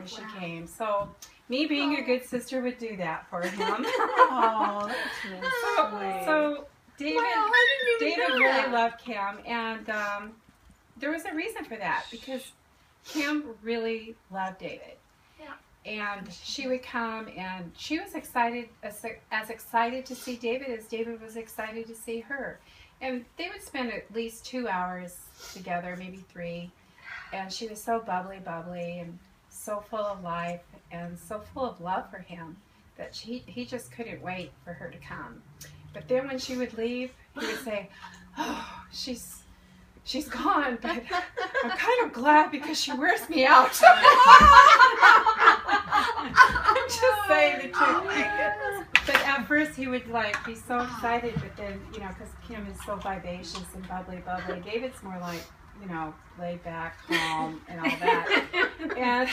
she came. So me being a good sister would do that for him. Oh, that's really sweet. So David, Wow, I didn't even know really that. loved Kim, and there was a reason for that because Kim really loved David. Yeah. And she would come, and she was excited, as excited to see David as David was excited to see her. And they would spend at least 2 hours together, maybe 3. And she was so bubbly, and so full of life, and so full of love for him that he just couldn't wait for her to come. But then when she would leave, he would say, "Oh, she's gone, but I'm kind of glad because she wears me out." I'm just saying the truth. But at first he would be so excited, but then, because Kim is so vivacious and bubbly. David's more laid back, calm, and all that. And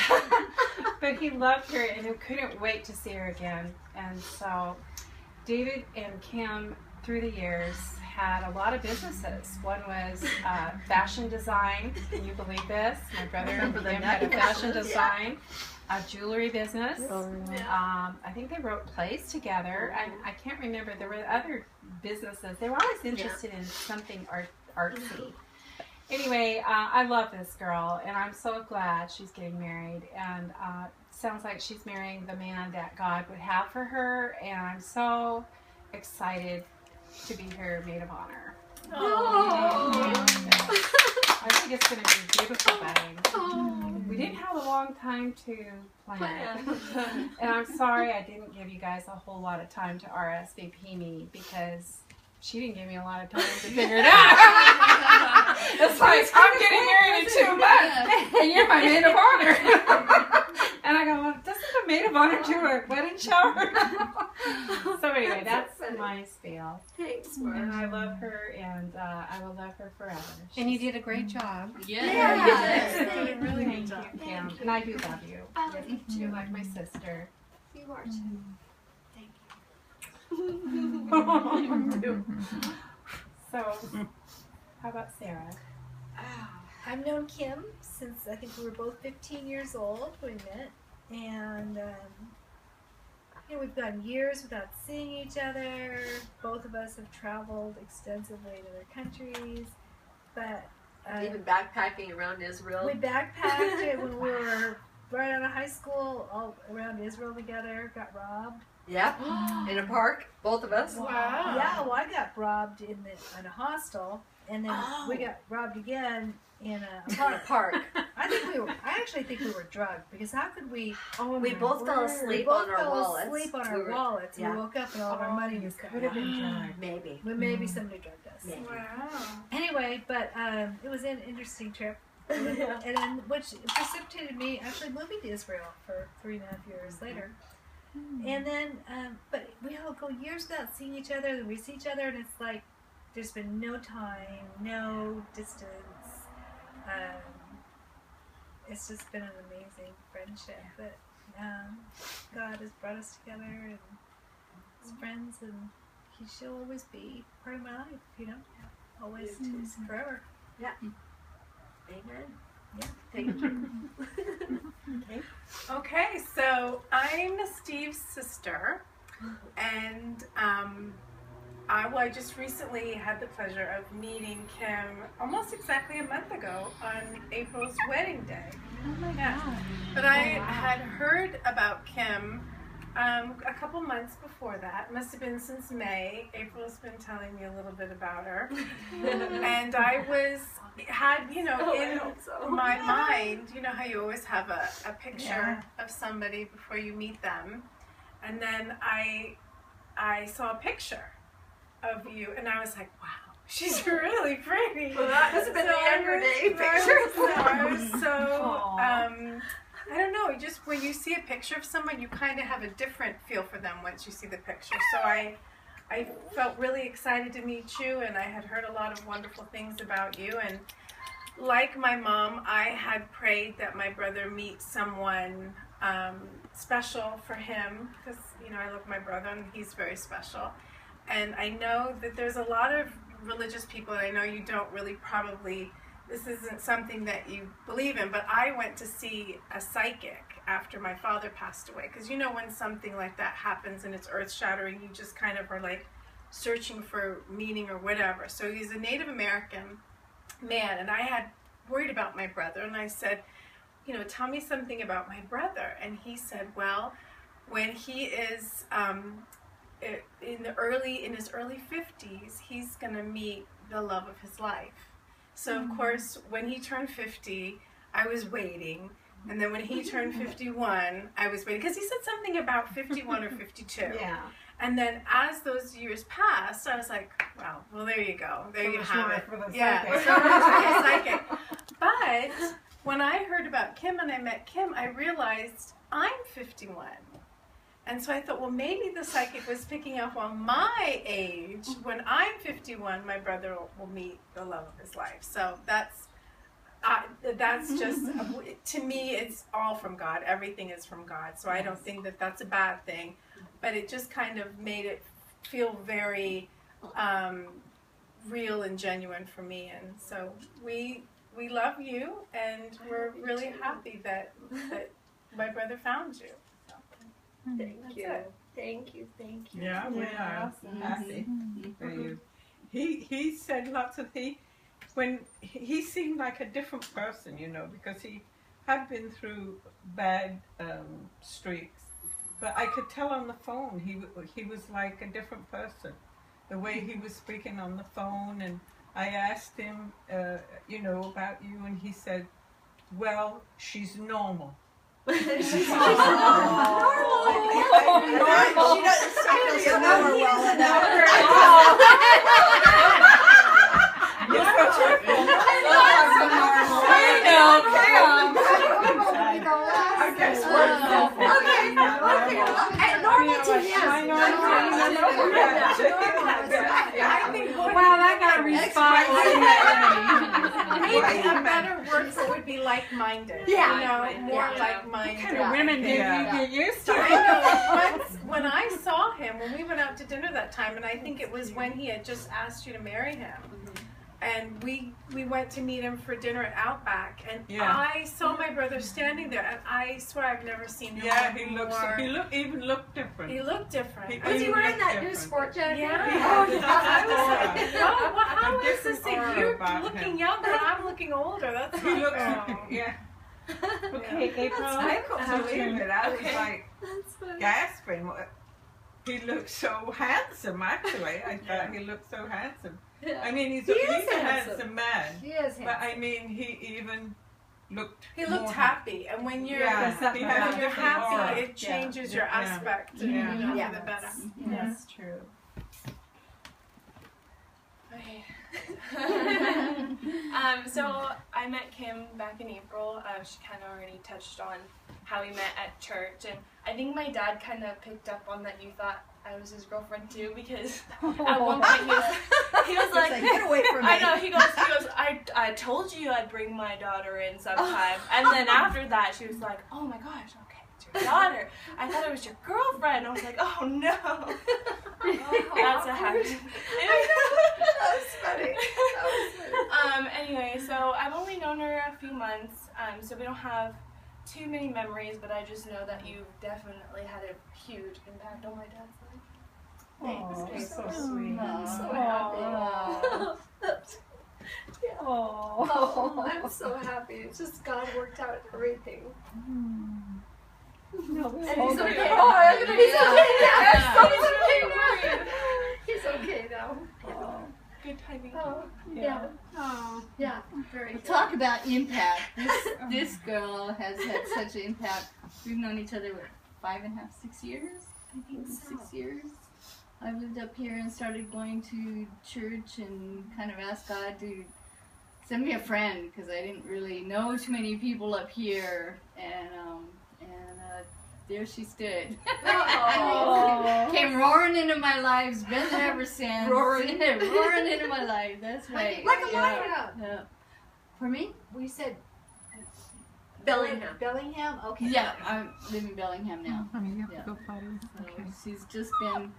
but he loved her and he couldn't wait to see her again. And so David and Kim, through the years, had a lot of businesses. One was fashion design. Can you believe this? My brother and Kim had a fashion design, a jewelry business. I think they wrote plays together. I can't remember. There were other businesses. They were always interested in something artsy. Anyway, I love this girl, and I'm so glad she's getting married. And sounds like she's marrying the man that God would have for her, and I'm so excited to be her maid of honor. Oh. I think it's going to be a beautiful wedding. We didn't have a long time to plan it. And I'm sorry I didn't give you guys a whole lot of time to RSVP me because she didn't give me a lot of time to figure it out. It's like, I'm getting married in 2 months, and you're my maid of honor. And I go, well, doesn't a maid of honor do a wedding shower? So anyway, that's my spiel. Thanks, And I love her, and I will love her forever. And you did a great job. Yes. You did a really Thank good job, you. Kim. And I do love you. I love you too. You're like my sister. You are too. Thank you. So, how about Sarah? I've known Kim since I think we were both 15 years old when we met, and we've gone years without seeing each other. Both of us have traveled extensively to other countries, but Even backpacking around Israel. we backpacked it when we were right out of high school, all around Israel together. Got robbed. Yep. In a park, both of us. Wow. Yeah, well, I got robbed in a hostel, and then we got robbed again in a In a park. park. I actually think we were drugged because how could we? We both fell We asleep both on our fell wallets. asleep on our We were- wallets. yeah. We woke up and all of our money was could have been drugged. Maybe. Well, maybe somebody drugged us. Maybe. Anyway, but it was an interesting trip, and then which precipitated me actually moving to Israel for 3.5 years later. And then, but we all go years without seeing each other. Then we see each other, and it's like there's been no time, no distance. It's just been an amazing friendship that God has brought us together and as friends, and she'll always be part of my life, always, forever. Amen. Yeah. Thank you. Okay, so I'm Steve's sister, and I just recently had the pleasure of meeting Kim almost exactly a month ago on April's wedding day. Oh my Yeah. God. But I had heard about Kim a couple months before that. Must have been since May. April's been telling me a little bit about her. And I had in my mind, you know how you always have a picture of somebody before you meet them. And then I saw a picture of you, and I was like, wow, she's really pretty. Well, that must have been the younger day picture. I was so, I don't know, just when you see a picture of someone, you kind of have a different feel for them once you see the picture. So I felt really excited to meet you, and I had heard a lot of wonderful things about you. And like my mom, I had prayed that my brother meet someone special for him, because, I love my brother, and he's very special. And I know that there's a lot of religious people, and I know you don't really probably this isn't something that you believe in, but I went to see a psychic after my father passed away. Because you know when something like that happens and it's earth-shattering, you just kind of are like searching for meaning or whatever. So he's a Native American man, and I had worried about my brother, and I said, you know, tell me something about my brother. And he said, well, when he is in his early 50s, he's going to meet the love of his life. So of course, when he turned 50, I was waiting. And then when he turned 51, I was waiting. Because he said something about 51 or 52. Yeah. And then as those years passed, I was like, well, there you go. There you have it. For the Yeah, psychic. so much for the psychic. But when I heard about Kim and I met Kim, I realized I'm 51. And so I thought, well, maybe the psychic was picking up on my age. When I'm 51, my brother will meet the love of his life. So that's just, to me, it's all from God. Everything is from God. So I don't think that that's a bad thing. But it just kind of made it feel very real and genuine for me. And so we love you, and we're really happy that my brother found you. Thank That's you. it. Thank you. Thank you. Yeah, we are happy for you. He said lots of when he seemed like a different person, you know, because he had been through bad streaks, but I could tell on the phone he was like a different person. The way he was speaking on the phone, and I asked him, you know, about you, and he said, well, she's normal. Normal. She doesn't say she's normal well enough. Wow, that got a response. Maybe a better word for it would be like-minded. Yeah. You know, more Yeah. like-minded. What kind of women did you get used to? I know. Once, when I saw him, when we went out to dinner that time, and I think it was when he had just asked you to marry him, and we went to meet him for dinner at Outback, and I saw my brother standing there, and I swear I've never seen him more. He looked different. He looked different. Was he wearing that new sport jacket? Yeah. Yeah. I was like, oh, well, how A is this different that aura you're about looking him. younger and I'm looking older? That's He not looks, fair. yeah. Okay, April. I couldn't believe it. I was Okay. like gasping. He looked so handsome, actually. I thought he looked so handsome. I mean, he's a handsome man. He is But I mean, he even looked He looked more happy, and when you're Yeah, he had a when you're different happy, aura. it changes your Yeah. aspect, Yeah. you know, Yeah. for the better. That's true. Okay. So I met Kim back in April. She kind of already touched on how we met at church, and I think my dad kind of picked up on that you thought I was his girlfriend too, because at one point he was like, get away from me. I know, he goes, I told you I'd bring my daughter in sometime. And then after that, she was like, oh my gosh, okay, it's your daughter. I thought it was your girlfriend. I was like, oh no. That's what happened. That was funny. Anyway, so I've only known her a few months, so we don't have too many memories, but I just know that you've definitely had a huge impact on my dad's life. Oh, Thanks. so sweet. I'm so happy. Oh. Oh, I'm so happy. It's just God worked out everything. No, And he's it's okay. okay. Oh, he's okay Yeah. now. He's okay now. Good timing. Oh, yeah. Oh. Yeah. Very good. Talk about impact. This girl has had such an impact. We've known each other, what, 5.5, 6 years? I think 6 years. I lived up here and started going to church and kind of asked God to send me a friend because I didn't really know too many people up here. And there she stood. Oh. Came roaring into my life. Been there ever since. Roaring. roaring into my life. That's right. Like a Yeah. lion. Yeah. For me? We said Bellingham. Bellingham? Okay. Yeah, I live in Bellingham now. Honey, you have Yeah. to go potty. So she's just been